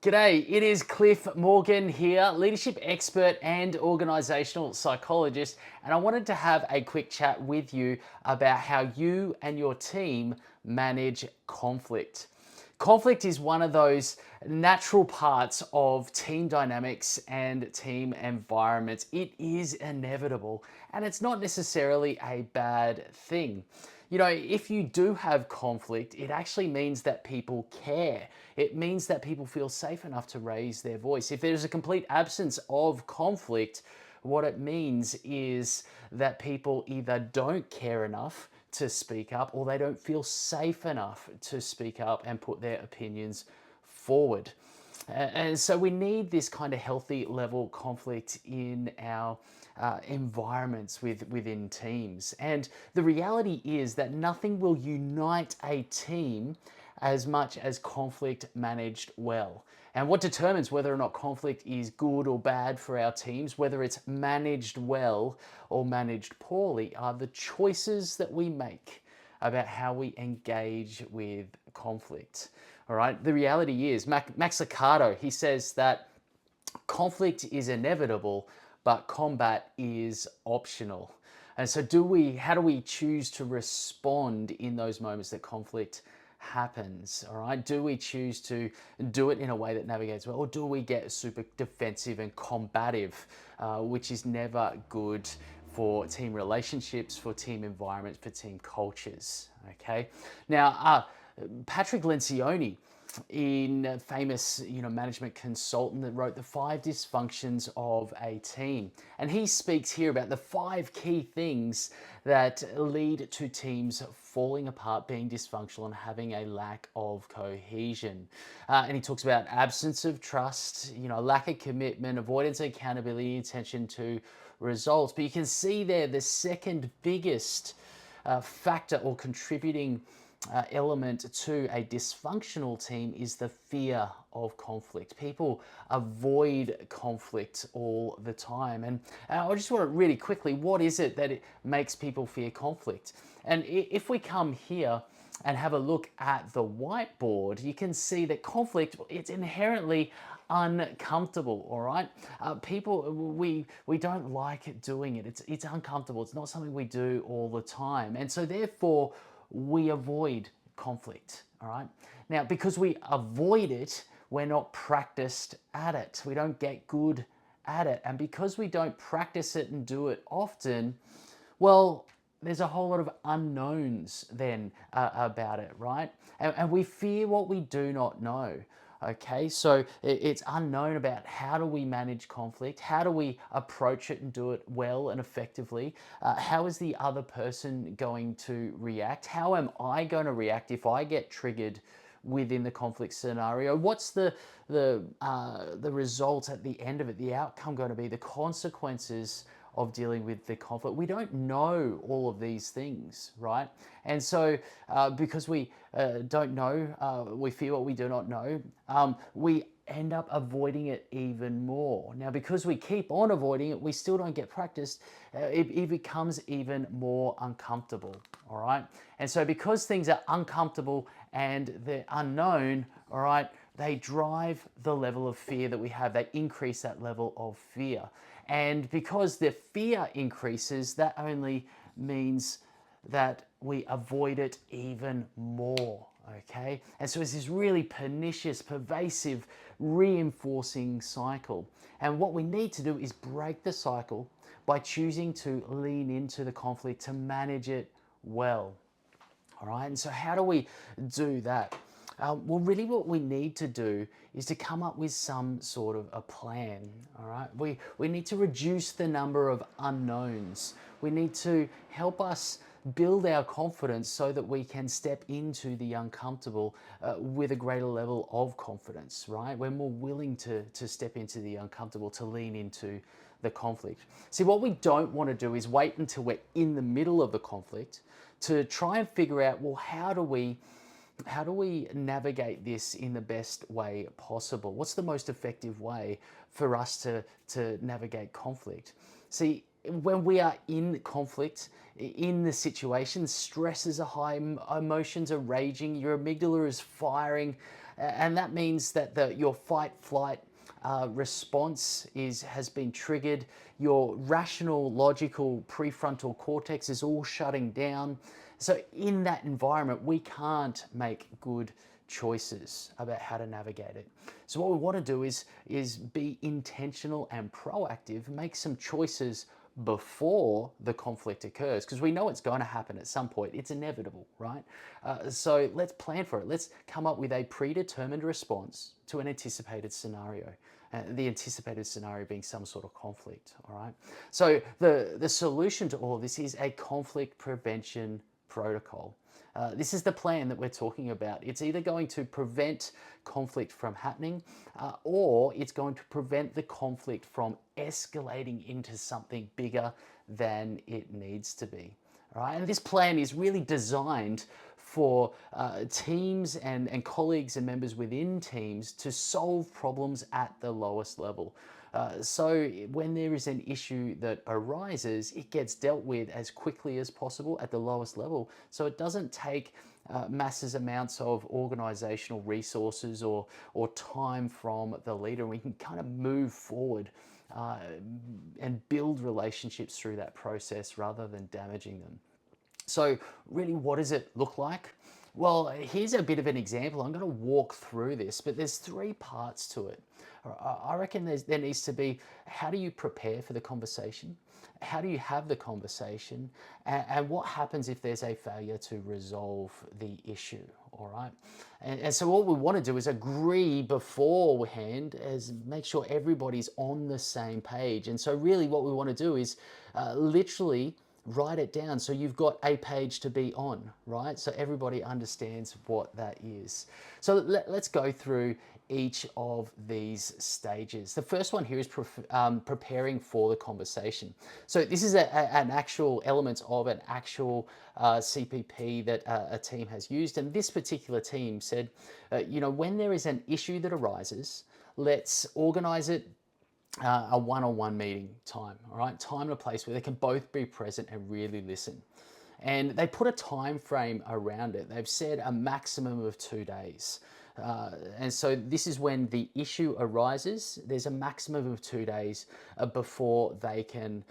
G'day, it is Cliff Morgan here, leadership expert and organizational psychologist, and I wanted to have a quick chat with you about how you and your team manage conflict. Conflict is one of those natural parts of team dynamics and team environments. It is inevitable, and it's not necessarily a bad thing. You know, if you do have conflict, it actually means that people care. It means that people feel safe enough to raise their voice. If there's a complete absence of conflict, what it means is that people either don't care enough to speak up or they don't feel safe enough to speak up and put their opinions forward. And so we need this kind of healthy level conflict in our environments within teams. And the reality is that nothing will unite a team as much as conflict managed well. And what determines whether or not conflict is good or bad for our teams, whether it's managed well or managed poorly, are the choices that we make about how we engage with conflict. All right. The reality is, Max Lucado, he says that conflict is inevitable, but combat is optional. And so, how do we choose to respond in those moments that conflict happens? All right. Do we choose to do it in a way that navigates well, or do we get super defensive and combative, which is never good for team relationships, for team environments, for team cultures? Okay. Now, Patrick Lencioni, in famous management consultant that wrote the 5 dysfunctions of a team, and he speaks here about the 5 key things that lead to teams falling apart, being dysfunctional, and having a lack of cohesion. And he talks about absence of trust, lack of commitment, avoidance of accountability, attention to results. But you can see there the second biggest factor or contributing element to a dysfunctional team is the fear of conflict. People avoid conflict all the time. And I just want to really quickly, what is it that it makes people fear conflict? And if we come here and have a look at the whiteboard, you can see that conflict, it's inherently uncomfortable. All right, people, we don't like doing it. It's uncomfortable. It's not something we do all the time, and so therefore we avoid conflict. All right, now because we avoid it, we're not practiced at it. We don't get good at it, and because we don't practice it and do it often, well, there's a whole lot of unknowns then about it, right? And we fear what we do not know. Okay, so it's unknown about how do we manage conflict, how do we approach it and do it well and effectively, how is the other person going to react, how am I going to react if I get triggered within the conflict scenario, what's the result at the end of it, the outcome going to be, the consequences of dealing with the conflict. We don't know all of these things, right? And so because we don't know, we fear what we do not know, we end up avoiding it even more. Now, because we keep on avoiding it, we still don't get practiced, it becomes even more uncomfortable, all right? And so because things are uncomfortable and they're unknown, all right, they drive the level of fear that we have. They increase that level of fear. And because the fear increases, that only means that we avoid it even more, okay? And so it's this really pernicious, pervasive, reinforcing cycle. And what we need to do is break the cycle by choosing to lean into the conflict, to manage it well, all right? And so how do we do that? Well, really what we need to do is to come up with some sort of a plan, all right? We need to reduce the number of unknowns. We need to help us build our confidence so that we can step into the uncomfortable with a greater level of confidence, right? We're more willing to step into the uncomfortable, to lean into the conflict. See, what we don't want to do is wait until we're in the middle of the conflict to try and figure out, well, how do we navigate this in the best way possible? What's the most effective way for us to navigate conflict? See, when we are in conflict, in the situation, stresses are high, emotions are raging, your amygdala is firing, And that means that your fight flight response has been triggered. Your rational, logical prefrontal cortex is all shutting down. So in that environment, we can't make good choices about how to navigate it. So what we want to do is be intentional and proactive, make some choices before the conflict occurs, because we know it's going to happen at some point. It's inevitable, right? So let's plan for it. Let's come up with a predetermined response to an anticipated scenario. The anticipated scenario being some sort of conflict, all right? So the solution to all of this is a conflict prevention protocol. This is the plan that we're talking about. It's either going to prevent conflict from happening, or it's going to prevent the conflict from escalating into something bigger than it needs to be. All right? And this plan is really designed for teams and colleagues and members within teams to solve problems at the lowest level. So when there is an issue that arises, it gets dealt with as quickly as possible at the lowest level. So it doesn't take massive amounts of organizational resources or time from the leader. And we can kind of move forward and build relationships through that process rather than damaging them. So really, what does it look like? Well, here's a bit of an example. I'm going to walk through this, but there's three parts to it. I reckon there needs to be, how do you prepare for the conversation? How do you have the conversation? And what happens if there's a failure to resolve the issue? All right. And so what we want to do is agree beforehand, as make sure everybody's on the same page. And so really what we want to do is literally write it down so you've got a page to be on, right? So everybody understands what that is. So let's go through each of these stages. The first one here is preparing for the conversation. So this is an actual element of an actual CPP that a team has used. And this particular team said, when there is an issue that arises, let's organize it a one-on-one meeting time, all right? Time and a place where they can both be present and really listen. And they put a time frame around it. They've said a maximum of 2 days. And so this is when the issue arises. There's a maximum of 2 days before they can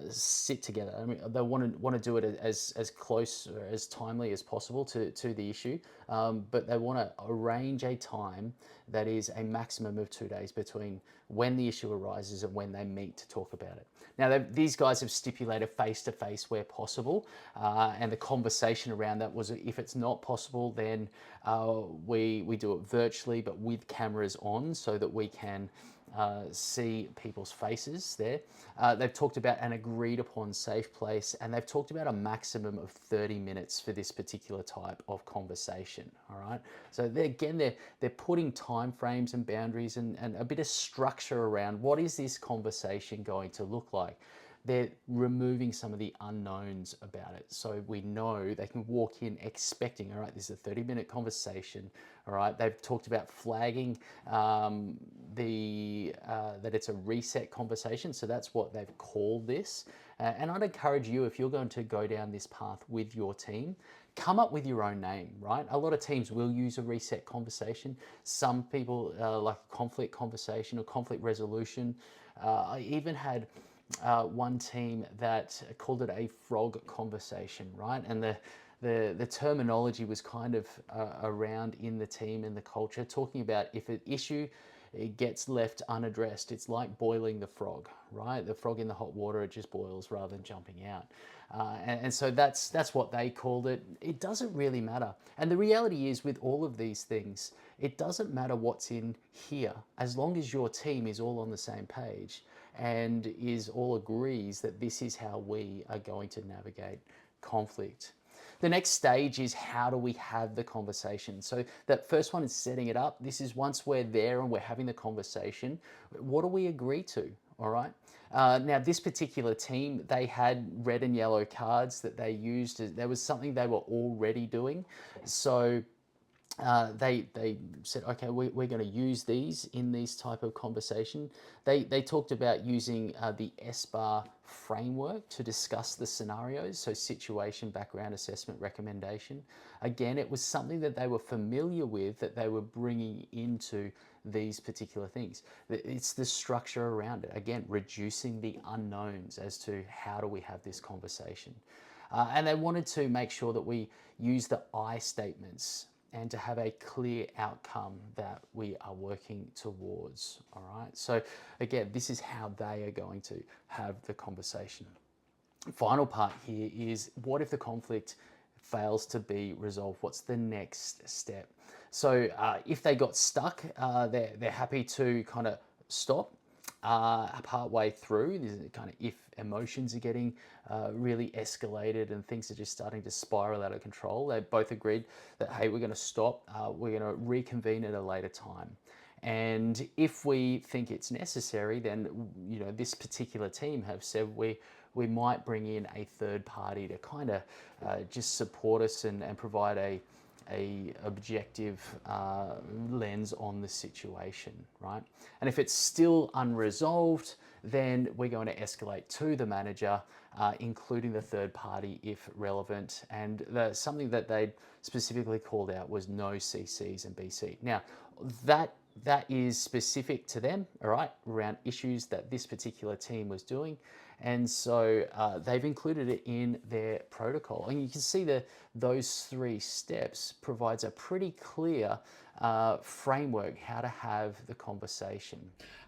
sit together. I mean, they want to do it as close or as timely as possible to the issue, but they want to arrange a time that is a maximum of 2 days between when the issue arises and when they meet to talk about it. Now, these guys have stipulated face-to-face where possible, and the conversation around that was, if it's not possible, then we do it virtually, but with cameras on so that we can see people's faces there. They've talked about an agreed upon safe place, and they've talked about a maximum of 30 minutes for this particular type of conversation, all right? So they're putting time frames and boundaries and a bit of structure around what is this conversation going to look like. They're removing some of the unknowns about it. So we know they can walk in expecting, all right, this is a 30-minute conversation, all right? They've talked about flagging that it's a reset conversation. So that's what they've called this. And I'd encourage you, if you're going to go down this path with your team, come up with your own name, right? A lot of teams will use a reset conversation. Some people like a conflict conversation or conflict resolution. I even had one team that called it a frog conversation, right? And the terminology was kind of around in the team and the culture, talking about if an issue it gets left unaddressed, it's like boiling the frog, right? The frog in the hot water, it just boils rather than jumping out. And so that's what they called it. It doesn't really matter. And the reality is, with all of these things, it doesn't matter what's in here, as long as your team is all on the same page and all agrees that this is how we are going to navigate conflict. The next stage is, how do we have the conversation? So that first one is setting it up. This is once we're there and we're having the conversation, what do we agree to? All right. Now, this particular team, they had red and yellow cards that they used. There was something they were already doing. So they said, okay, we're going to use these in these type of conversation. They talked about using the SBAR framework to discuss the scenarios, so situation, background, assessment, recommendation. Again, it was something that they were familiar with that they were bringing into these particular things. It's the structure around it. Again, reducing the unknowns as to how do we have this conversation. And they wanted to make sure that we use the I statements and to have a clear outcome that we are working towards. All right. So, again, this is how they are going to have the conversation. Final part here is, what if the conflict fails to be resolved? What's the next step? So, if they got stuck, they're happy to kind of stop part way through. This is kind of if emotions are getting really escalated and things are just starting to spiral out of control. They both agreed that, hey, we're going to stop. We're going to reconvene at a later time. And if we think it's necessary, then this particular team have said we might bring in a third party to kind of just support us and provide a objective lens on the situation, right? And if it's still unresolved, then we're going to escalate to the manager, including the third party if relevant. And something that they specifically called out was no CCs and BC. Now, that is specific to them, all right, around issues that this particular team was doing. And so they've included it in their protocol. And you can see that those 3 steps provides a pretty clear framework how to have the conversation.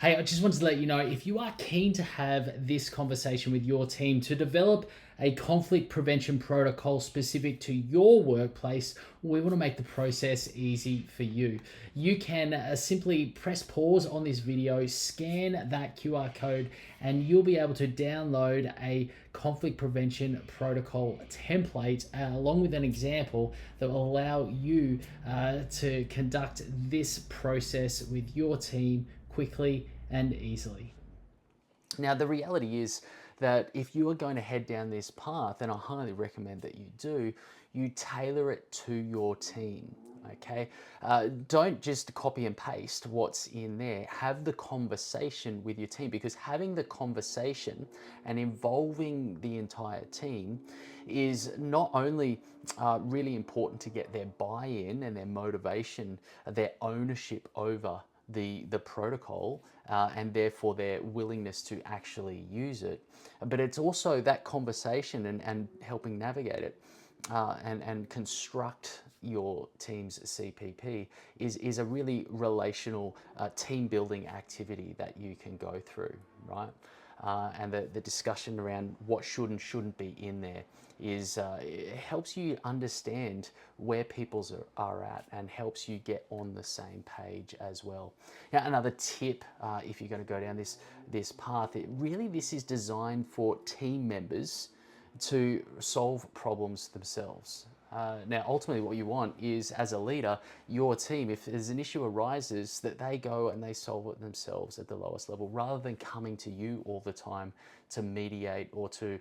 Hey, I just wanted to let you know, if you are keen to have this conversation with your team to develop a conflict prevention protocol specific to your workplace, we want to make the process easy for you. You can simply press pause on this video, scan that QR code, and you'll be able to download a conflict prevention protocol template along with an example that will allow you to conduct this process with your team quickly and easily. Now, the reality is that if you are going to head down this path, and I highly recommend that you do, you tailor it to your team. Okay, don't just copy and paste what's in there. Have the conversation with your team, because having the conversation and involving the entire team is not only really important to get their buy-in and their motivation, their ownership over the protocol, and therefore their willingness to actually use it, but it's also that conversation and helping navigate it and construct your team's CPP is a really relational team building activity that you can go through, right? And the discussion around what should and shouldn't be in there is it helps you understand where people are at and helps you get on the same page as well. Now, another tip, if you're going to go down this path, this is designed for team members to solve problems themselves. Now, ultimately, what you want is, as a leader, your team, if there's an issue arises, that they go and they solve it themselves at the lowest level, rather than coming to you all the time to mediate or to,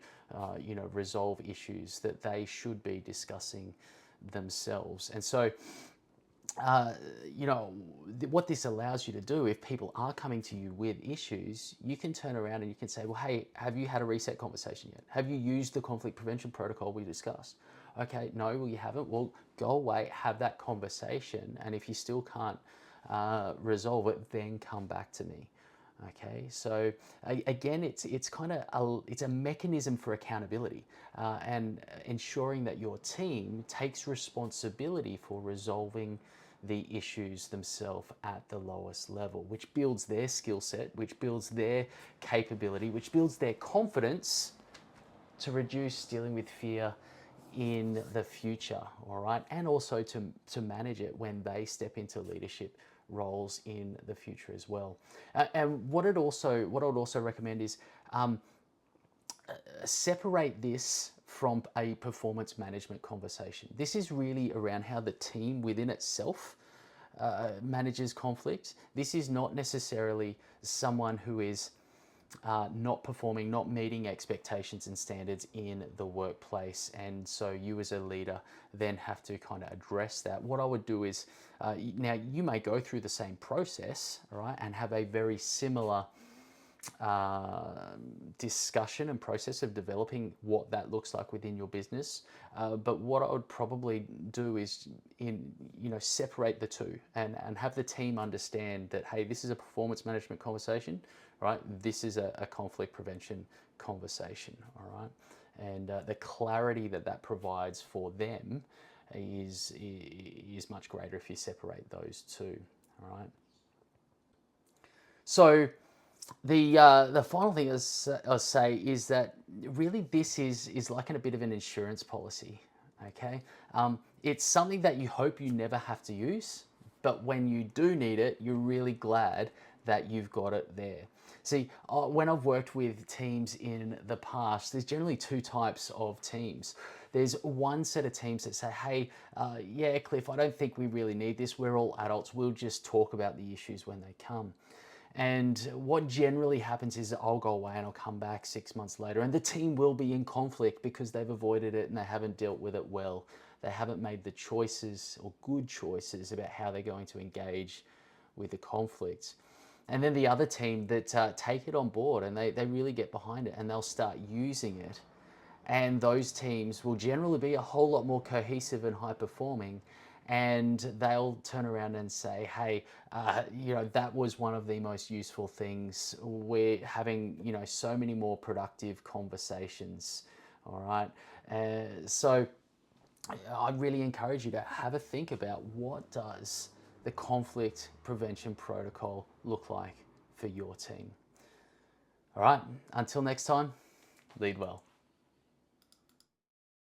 resolve issues that they should be discussing themselves. And so, what this allows you to do, if people are coming to you with issues, you can turn around and you can say, well, hey, have you had a reset conversation yet? Have you used the conflict prevention protocol we discussed? Okay, no, well, you haven't. Well, go away, have that conversation. And if you still can't resolve it, then come back to me. Okay, so again, it's kind of it's a mechanism for accountability and ensuring that your team takes responsibility for resolving the issues themselves at the lowest level, which builds their skill set, which builds their capability, which builds their confidence to reduce dealing with fear in the future, all right, and also to manage it when they step into leadership roles in the future as well. And what I would also recommend is separate this from a performance management conversation. This is really around how the team within itself manages conflict. This is not necessarily someone who is not performing, not meeting expectations and standards in the workplace. And so you as a leader then have to kind of address that. What I would do is, now you may go through the same process, all right, and have a very similar discussion and process of developing what that looks like within your business. But what I would probably do is separate the two and have the team understand that, hey, this is a performance management conversation, right? This is a conflict prevention conversation, all right? And the clarity that that provides for them is much greater if you separate those two, all right? So the final thing I'll say is that really this is like a bit of an insurance policy, okay? It's something that you hope you never have to use, but when you do need it, you're really glad that you've got it there. See, when I've worked with teams in the past, there's generally two types of teams. There's one set of teams that say, hey, yeah, Cliff, I don't think we really need this. We're all adults. We'll just talk about the issues when they come. And what generally happens is I'll go away and I'll come back 6 months later, and the team will be in conflict because they've avoided it and they haven't dealt with it well. They haven't made the choices or good choices about how they're going to engage with the conflict. And then the other team that take it on board and they really get behind it and they'll start using it. And those teams will generally be a whole lot more cohesive and high performing, and they'll turn around and say, hey, that was one of the most useful things. We're having, so many more productive conversations, all right? So I really encourage you to have a think about, what does the conflict prevention protocol look like for your team? All right, until next time, lead well.